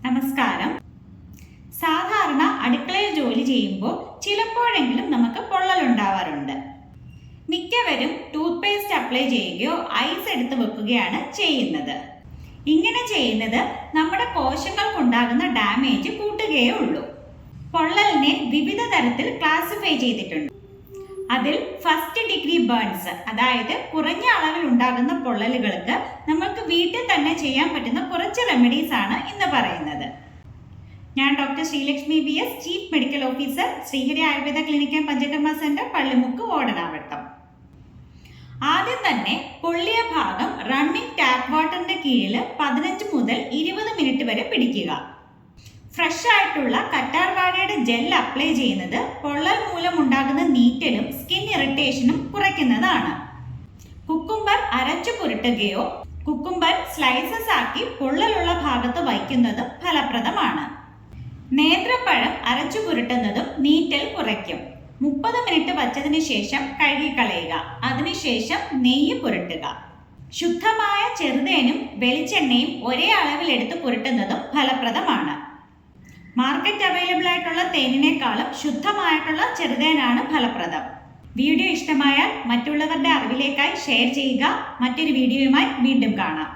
നമസ്കാരം. സാധാരണ അടുക്കളയിൽ ജോലി ചെയ്യുമ്പോൾ ചിലപ്പോഴെങ്കിലും നമുക്ക് പൊള്ളലുണ്ടാവാറുണ്ട്. മിക്കവരും ടൂത്ത് പേസ്റ്റ് അപ്ലൈ ചെയ്യുകയോ ഐസ് എടുത്ത് വെക്കുകയാണ് ചെയ്യുന്നത്. ഇങ്ങനെ ചെയ്യുന്നത് നമ്മുടെ കോശങ്ങൾക്കുണ്ടാകുന്ന ഡാമേജ് കൂട്ടുകയേ ഉള്ളൂ. പൊള്ളലിനെ വിവിധ തരത്തിൽ ക്ലാസിഫൈ ചെയ്തിട്ടുണ്ട്. അതിൽ ഫസ്റ്റ് ഡിഗ്രി ബേൺസ്, അതായത് കുറഞ്ഞ അളവിൽ ഉണ്ടാകുന്ന പൊള്ളലുകൾക്ക് നമുക്ക് വീട്ടിൽ തന്നെ ചെയ്യാൻ പറ്റുന്ന കുറച്ച് റെമഡീസ് ആണ് ഇന്ന് പറയുന്നത്. ഞാൻ doctor Sreelakshmi BS, chief medical officer, Sreehari Ayurveda clinic and Panchakarma centre, Pallimukku, Odanavattom. ആദ്യം തന്നെ പൊള്ളിയ ഭാഗം റണ്ണിംഗ് ടാപ്പ് വാട്ടറിന്റെ കീഴിൽ 15 മുതൽ 20 മിനിറ്റ് വരെ പിടിക്കുക. ഫ്രഷ് ആയിട്ടുള്ള കറ്റാർ വാഴയുടെ ജെൽ അപ്ലൈ ചെയ്യുന്നത് പൊള്ളൽ മൂലം ഉണ്ടാകുന്ന നീറ്റലും സ്കിൻ ഇറിറ്റേഷനും കുറയ്ക്കുന്നതാണ്. കുക്കുംബർ അരച്ചു പുരട്ടുകയോ കുക്കുംബർ സ്ലൈസസ് ആക്കി പൊള്ളലുള്ള ഭാഗത്ത് വയ്ക്കുന്നതും ഫലപ്രദമാണ്. നേന്ത്രപ്പഴം അരച്ചു പുരട്ടുന്നതും നീറ്റൽ കുറയ്ക്കും. 30 മിനിറ്റ് വച്ചതിന് ശേഷം കഴുകിക്കളയുക. അതിനുശേഷം നെയ്യ് പുരട്ടുക. ശുദ്ധമായ ചെറുതേനും വെളിച്ചെണ്ണയും ഒരേ അളവിൽ എടുത്ത് പുരട്ടുന്നതും ഫലപ്രദമാണ്. മാർക്കറ്റ് അവൈലബിൾ ആയിട്ടുള്ള തേനിനേക്കാളും ശുദ്ധമായിട്ടുള്ള ചെറുതേനാണ് ഫലപ്രദം. വീഡിയോ ഇഷ്ടമായാൽ മറ്റുള്ളവരുടെ അറിവിലേക്കായി ഷെയർ ചെയ്യുക. മറ്റൊരു വീഡിയോയുമായി വീണ്ടും കാണാം.